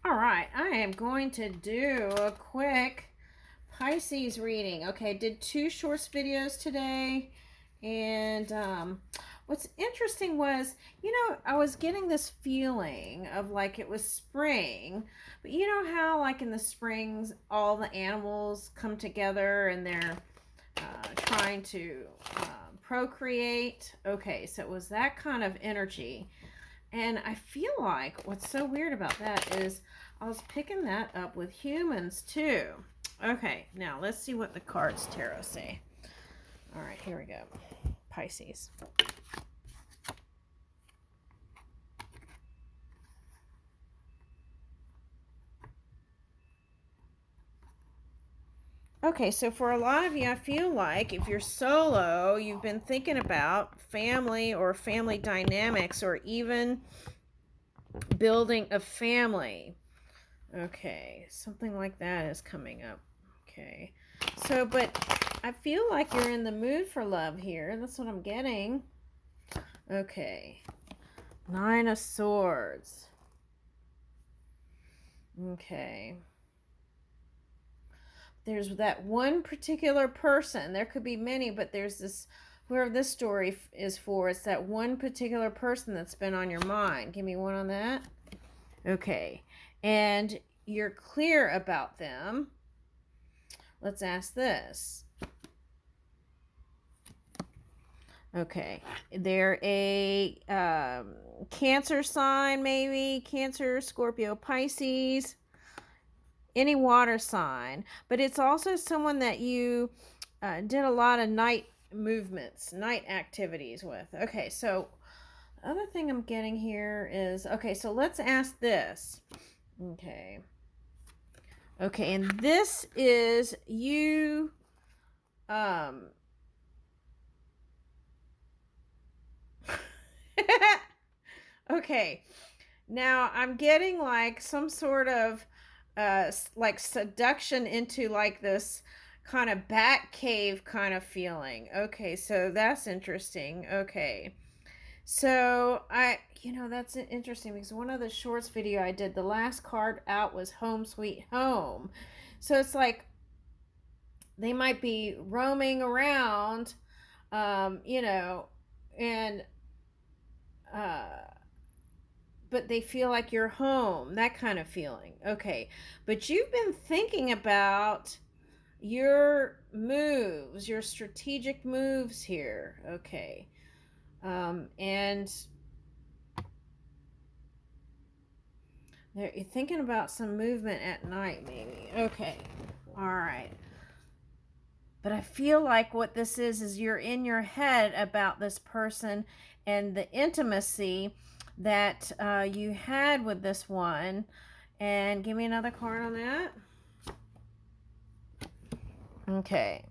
All right, I am going to do a quick Pisces reading. Okay, did 2 shorts videos today. And what's interesting was, I was getting this feeling of like it was spring. But you know how like in the springs, all the animals come together and they're trying to procreate. Okay, so it was that kind of energy. And I feel like what's so weird about that is I was picking that up with humans too. Okay, now let's see what the cards tarot say. All right, here we go. Pisces. Okay, so for a lot of you, I feel like if you're solo, you've been thinking about family or family dynamics or even building a family. Okay, something like that is coming up. Okay, so, but I feel like you're in the mood for love here. That's what I'm getting. Okay, 9 of Swords. Okay. There's that one particular person. There could be many, but there's this, whoever this story is for, it's that one particular person that's been on your mind. Give me one on that. Okay. And you're clear about them. Let's ask this. Okay. They're a Cancer sign, maybe. Cancer, Scorpio, Pisces. Any water sign. But it's also someone that you did a lot of night movements, night activities with. Okay, so the other thing I'm getting here is, okay, so let's ask this. Okay. Okay, and this is you okay. Now I'm getting like some sort of like seduction into like this kind of bat cave kind of feeling. Okay, so that's interesting. Okay. So that's interesting because one of the shorts video I did, the last card out was Home Sweet Home. So it's like they might be roaming around, and but they feel like you're home, that kind of feeling. Okay, but you've been thinking about your moves, your strategic moves here. Okay, and you're thinking about some movement at night, maybe. Okay, all right. But I feel like what this is you're in your head about this person and the intimacy that you had with this one. And give me another card on that. Okay.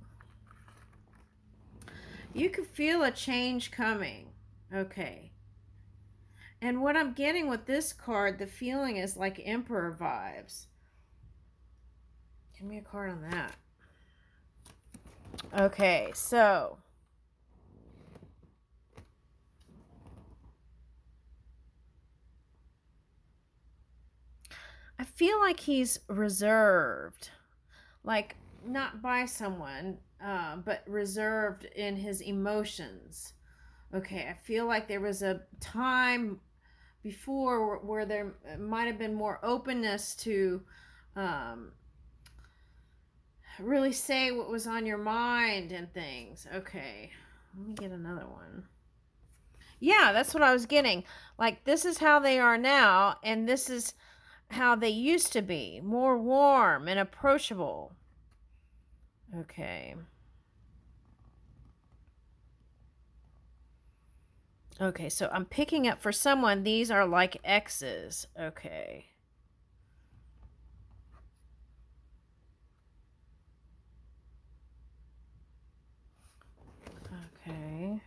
You could feel a change coming. Okay. And what I'm getting with this card, the feeling is like Emperor vibes. Give me a card on that. Okay, so I feel like he's reserved, like not by someone, but reserved in his emotions. Okay, I feel like there was a time before where there might have been more openness to really say what was on your mind and things. Okay, let me get another one. Yeah, that's what I was getting. Like, this is how they are now, and this is how they used to be, more warm and approachable. Okay. Okay, so I'm picking up for someone, these are like exes. Okay. Okay.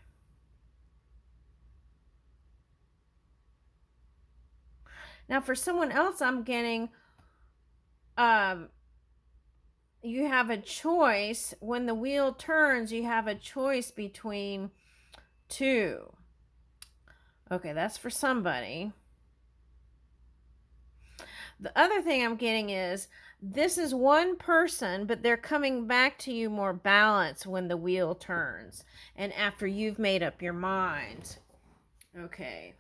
Now for someone else, I'm getting you have a choice. When the wheel turns, you have a choice between two. Okay, that's for somebody. The other thing I'm getting is this is one person, but they're coming back to you more balanced when the wheel turns and after you've made up your mind. Okay.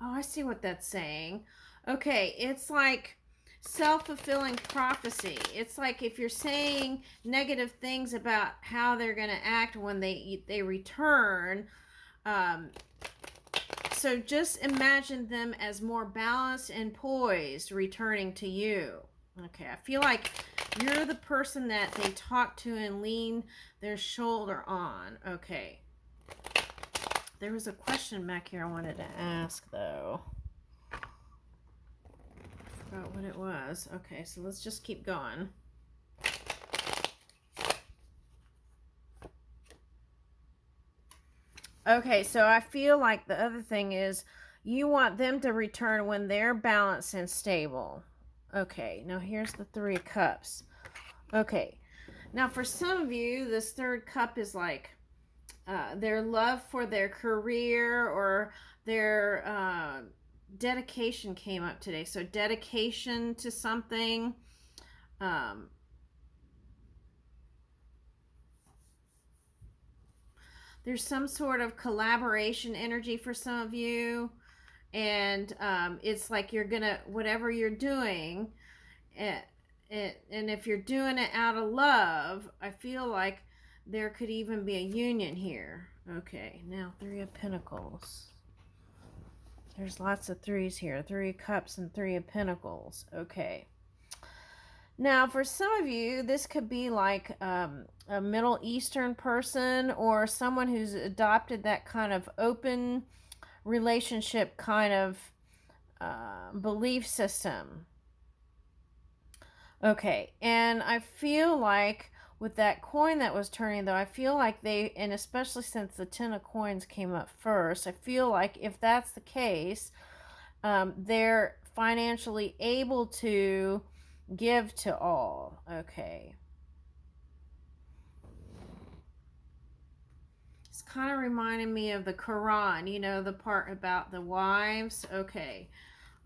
Oh, I see what that's saying. Okay, it's like self-fulfilling prophecy. It's like if you're saying negative things about how they're going to act when they return, so just imagine them as more balanced and poised returning to you. Okay, I feel like you're the person that they talk to and lean their shoulder on. Okay. There was a question back here I wanted to ask, though. I forgot what it was. Okay, so let's just keep going. Okay, so I feel like the other thing is you want them to return when they're balanced and stable. Okay, now here's the Three of Cups. Okay, now for some of you, this third cup is like their love for their career or their dedication came up today. So dedication to something. There's some sort of collaboration energy for some of you. And it's like you're gonna, whatever you're doing, and if you're doing it out of love, I feel like there could even be a union here. Okay, now Three of Pentacles. There's lots of threes here. Three of Cups and Three of Pentacles. Okay. Now, for some of you, this could be like a Middle Eastern person or someone who's adopted that kind of open relationship kind of belief system. Okay, and I feel like with that coin that was turning, though, I feel like they, and especially since the Ten of Coins came up first, I feel like if that's the case, they're financially able to give to all. Okay. It's kind of reminding me of the Quran, you know, the part about the wives. Okay.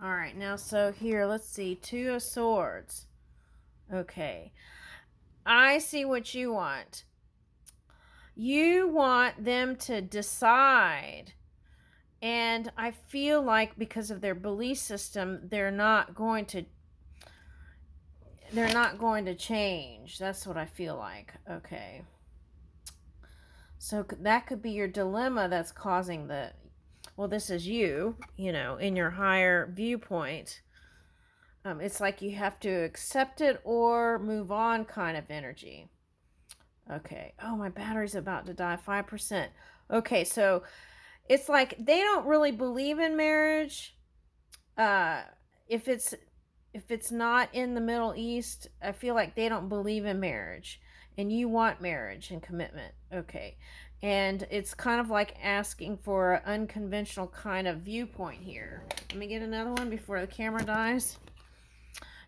All right, now so here, let's see, Two of Swords. Okay. I see what you want. You want them to decide. And I feel like because of their belief system, they're not going to change. That's what I feel like. Okay. So that could be your dilemma that's causing the, well, this is you, you know, in your higher viewpoint. It's like you have to accept it or move on kind of energy. Okay. Oh, my battery's about to die. 5%. Okay, so it's like they don't really believe in marriage. If it's not in the Middle East, I feel like they don't believe in marriage. And you want marriage and commitment. Okay. And it's kind of like asking for an unconventional kind of viewpoint here. Let me get another one before the camera dies.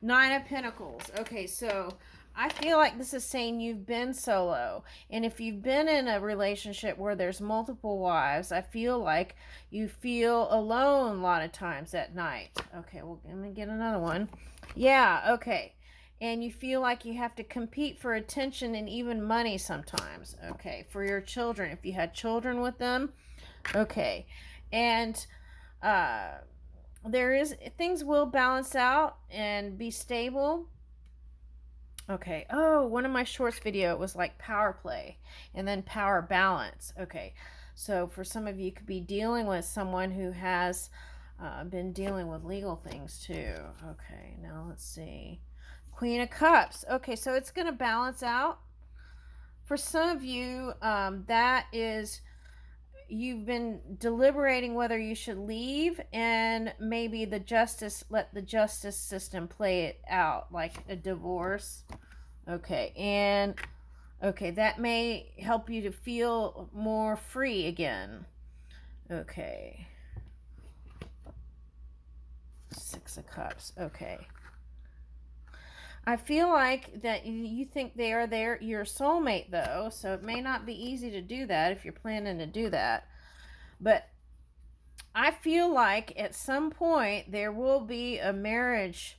Nine of Pentacles. Okay, so I feel like this is saying you've been solo. And if you've been in a relationship where there's multiple wives, I feel like you feel alone a lot of times at night. Okay, well, let me get another one. Yeah, okay. And you feel like you have to compete for attention and even money sometimes. Okay, for your children. If you had children with them. Okay. And things will balance out and be stable. Okay. Oh, one of my shorts video, it was like power play and then power balance. Okay. So for some of you, could be dealing with someone who has been dealing with legal things too. Okay. Now let's see. Queen of Cups. Okay. So it's going to balance out. For some of you, that is, you've been deliberating whether you should leave and maybe let the justice system play it out like a divorce. Okay. And okay, that may help you to feel more free again. Okay. Six of Cups. Okay. I feel like that you think they are your soulmate, though, so it may not be easy to do that if you're planning to do that. But I feel like at some point there will be a marriage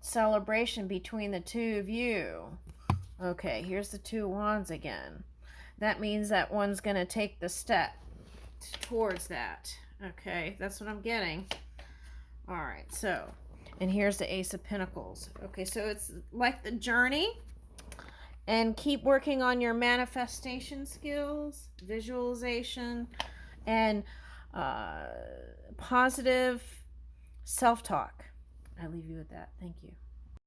celebration between the two of you. Okay, here's the 2 wands again. That means that one's going to take the step towards that. Okay, that's what I'm getting. All right, so, and here's the Ace of Pentacles. Okay, so it's like the journey, and keep working on your manifestation skills, visualization, and positive self-talk. I leave you with that. Thank you.